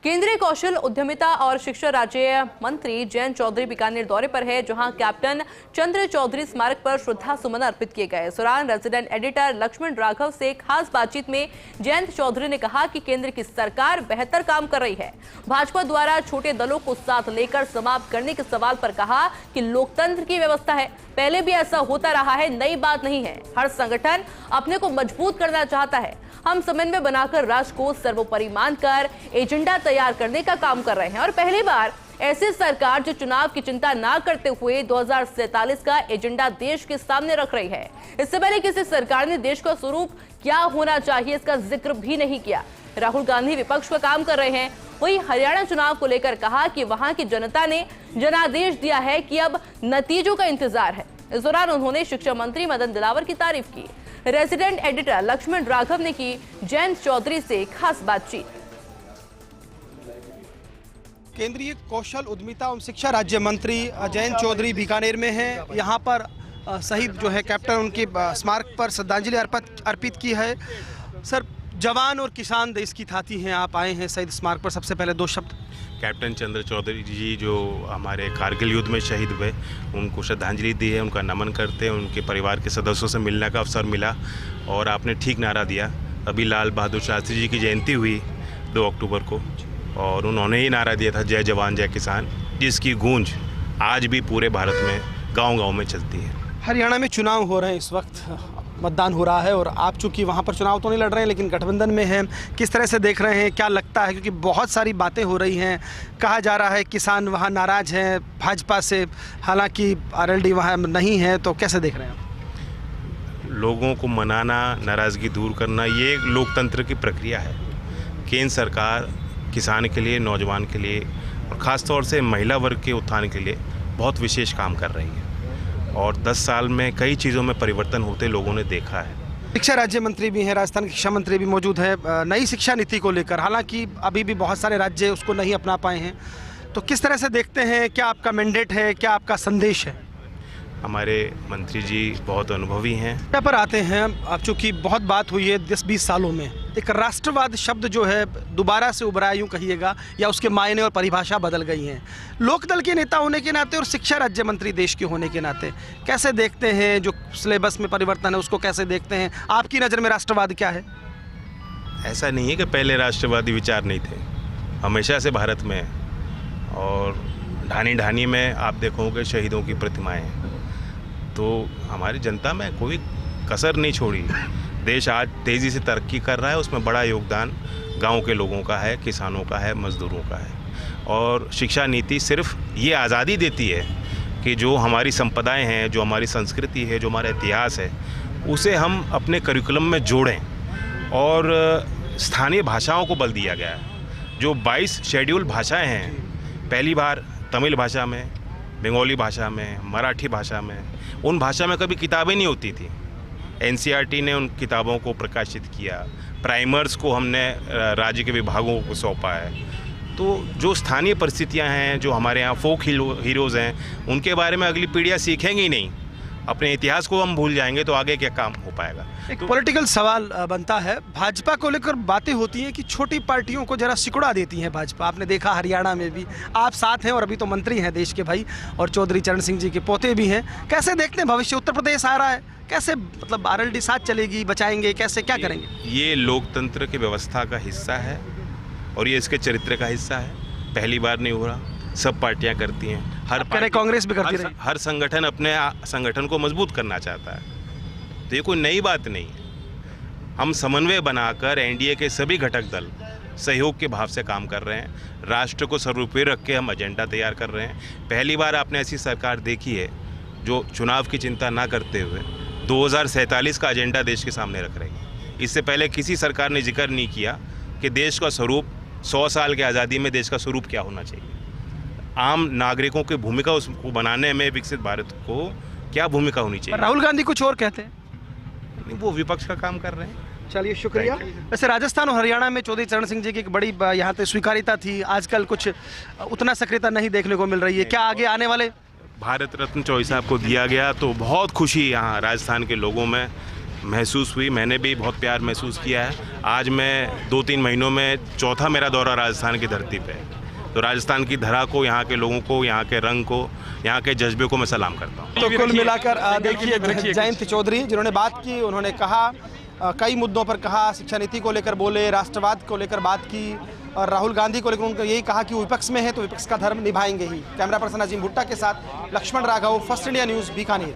केंद्रीय कौशल उद्यमिता और शिक्षा राज्य मंत्री जयंत चौधरी बीकानेर दौरे पर है, जहां कैप्टन चंद्र चौधरी स्मारक पर श्रद्धा सुमन अर्पित किए गए। इस दौरान रेजिडेंट एडिटर लक्ष्मण राघव से खास बातचीत में जयंत चौधरी ने कहा कि केंद्र की सरकार बेहतर काम कर रही है। भाजपा द्वारा छोटे दलों को साथ लेकर समाप्त करने के सवाल पर कहा कि लोकतंत्र की व्यवस्था है, पहले भी ऐसा होता रहा है, नई बात नहीं है। हर संगठन अपने को मजबूत करना चाहता है। हम समन्वय बनाकर राष्ट्र को सर्वोपरि मानकर एजेंडा तैयार करने का काम कर रहे हैं और पहली बार ऐसी सरकार जो चुनाव की चिंता ना करते हुए 2047 का एजेंडा देश के सामने रख रही है। इससे पहले किसी सरकार ने देश का स्वरूप क्या होना चाहिए इसका जिक्र भी नहीं किया। राहुल गांधी विपक्ष का काम कर रहे हैं। वहीं हरियाणा चुनाव को लेकर कहा कि वहां की जनता ने जनादेश दिया है कि अब नतीजों का इंतजार है। इस दौरान उन्होंने शिक्षा मंत्री मदन दिलावर की तारीफ की। रेजिडेंट एडिटर लक्ष्मण राघव ने की जयंत चौधरी से खास बातचीत। केंद्रीय कौशल उद्यमिता एवं शिक्षा राज्य मंत्री जयंत चौधरी बीकानेर में हैं। यहाँ पर शहीद जो है कैप्टन उनके स्मारक पर श्रद्धांजलि अर्पित की है। सर, जवान और किसान देश की थाती हैं, आप आए हैं शहीद स्मारक पर, सबसे पहले दो शब्द। कैप्टन चंद्र चौधरी जी जो हमारे कारगिल युद्ध में शहीद हुए, उनको श्रद्धांजलि दी है, उनका नमन करते हैं। उनके परिवार के सदस्यों से मिलने का अवसर मिला और आपने ठीक नारा दिया। अभी लाल बहादुर शास्त्री जी की जयंती हुई 2 अक्टूबर को और उन्होंने ही नारा दिया था, जय जवान जय किसान, जिसकी गूंज आज भी पूरे भारत में गाँव-गाँव में चलती है। हरियाणा में चुनाव हो रहे हैं, इस वक्त मतदान हो रहा है और आप चूंकि वहाँ पर चुनाव तो नहीं लड़ रहे हैं लेकिन गठबंधन में हैं, किस तरह से देख रहे हैं, क्या लगता है? क्योंकि बहुत सारी बातें हो रही हैं, कहा जा रहा है किसान वहाँ नाराज़ हैं भाजपा से, हालांकि आरएलडी वहाँ नहीं है, तो कैसे देख रहे हैं आप? लोगों को मनाना, नाराज़गी दूर करना, ये एक लोकतंत्र की प्रक्रिया है। केंद्र सरकार किसान के लिए, नौजवान के लिए और ख़ास तौर से महिला वर्ग के उत्थान के लिए बहुत विशेष काम कर रही है और 10 साल में कई चीज़ों में परिवर्तन होते लोगों ने देखा है। शिक्षा राज्य मंत्री भी हैं, राजस्थान के शिक्षा मंत्री भी मौजूद है नई शिक्षा नीति को लेकर, हालांकि अभी भी बहुत सारे राज्य उसको नहीं अपना पाए हैं, तो किस तरह से देखते हैं? क्या आपका मैंडेट है, क्या आपका संदेश है? हमारे मंत्री जी बहुत अनुभवी हैं। यहाँ पर आते हैं, अब चूँकि बहुत बात हुई है 10-20 सालों में, एक राष्ट्रवाद शब्द जो है दोबारा से उभरा यूँ कहिएगा, या उसके मायने और परिभाषा बदल गई हैं। लोकदल के नेता होने के नाते और शिक्षा राज्य मंत्री देश के होने के नाते कैसे देखते हैं जो सिलेबस में परिवर्तन है, उसको कैसे देखते हैं? आपकी नज़र में राष्ट्रवाद क्या है? ऐसा नहीं है कि पहले राष्ट्रवादी विचार नहीं थे, हमेशा से भारत में और ढानी ढानी में आप देखोगे शहीदों की प्रतिमाएँ, तो हमारी जनता में कोई कसर नहीं छोड़ी। देश आज तेज़ी से तरक्की कर रहा है, उसमें बड़ा योगदान गांव के लोगों का है, किसानों का है, मज़दूरों का है। और शिक्षा नीति सिर्फ ये आज़ादी देती है कि जो हमारी संपदाएं हैं, जो हमारी संस्कृति है, जो हमारा इतिहास है, उसे हम अपने करिकुलम में जोड़ें। और स्थानीय भाषाओं को बल दिया गया है। जो 22 शेड्यूल भाषाएँ हैं, पहली बार तमिल भाषा में, बंगाली भाषा में, मराठी भाषा में, उन भाषा में कभी किताबें नहीं होती थी। एनसीईआरटी ने उन किताबों को प्रकाशित किया, प्राइमर्स को हमने राज्य के विभागों को सौंपा है। तो जो स्थानीय परिस्थितियां हैं, जो हमारे यहाँ फोक हीरोज़ हैं, उनके बारे में अगली पीढ़ियाँ सीखेंगी ही नहीं। अपने इतिहास को हम भूल जाएंगे तो आगे क्या काम हो पाएगा? एक पॉलिटिकल सवाल बनता है, भाजपा को लेकर बातें होती हैं कि छोटी पार्टियों को जरा सिकुड़ा देती है भाजपा। आपने देखा हरियाणा में भी आप साथ हैं और अभी तो मंत्री हैं देश के भाई, और चौधरी चरण सिंह जी के पोते भी हैं। कैसे देखते हैं भविष्य? उत्तर प्रदेश आ रहा है, कैसे मतलब आरएलडी साथ चलेगी, बचाएंगे कैसे, क्या करेंगे? ये लोकतंत्र की व्यवस्था का हिस्सा है और ये इसके चरित्र का हिस्सा है। पहली बार नहीं हो रहा, सब पार्टियां करती हैं, हर कांग्रेस भी करती रही। हर संगठन अपने संगठन को मजबूत करना चाहता है, तो ये कोई नई बात नहीं है। हम समन्वय बनाकर एनडीए के सभी घटक दल सहयोग के भाव से काम कर रहे हैं। राष्ट्र को सर्वोपरि रख के हम एजेंडा तैयार कर रहे हैं। पहली बार आपने ऐसी सरकार देखी है जो चुनाव की चिंता ना करते हुए 2047 का एजेंडा देश के सामने रख रही है। इससे पहले किसी सरकार ने जिक्र नहीं किया कि देश का स्वरूप 100 साल की आज़ादी में देश का स्वरूप क्या होना चाहिए। आम नागरिकों की भूमिका उसको बनाने में विकसित भारत को क्या भूमिका होनी चाहिए। राहुल गांधी कुछ और कहते हैं, वो विपक्ष का काम कर रहे हैं। चलिए, शुक्रिया। वैसे राजस्थान और हरियाणा में चौधरी चरण सिंह जी की एक बड़ी यहाँ पे स्वीकार्यता थी, आजकल कुछ उतना सक्रियता नहीं देखने को मिल रही है। क्या आगे आने वाले? भारत रत्न चौधरी साहब को दिया गया तो बहुत खुशी यहाँ राजस्थान के लोगों में महसूस हुई। मैंने भी बहुत प्यार महसूस किया है। आज मैं 2-3 महीनों में चौथा मेरा दौरा राजस्थान की धरती पे है। तो राजस्थान की धरा को, यहाँ के लोगों को, यहाँ के रंग को, यहाँ के जज्बे को मैं सलाम करता हूँ। तो कुल मिलाकर देखिए जयंत चौधरी जिन्होंने बात की, उन्होंने कहा कई मुद्दों पर कहा, शिक्षा नीति को लेकर बोले, राष्ट्रवाद को लेकर बात की और राहुल गांधी को लेकर उनको यही कहा कि वो विपक्ष में है तो विपक्ष का धर्म निभाएंगे ही। कैमरा पर्सन अजीम भुट्टा के साथ Lakshman Raghav, first India news, Bikaner.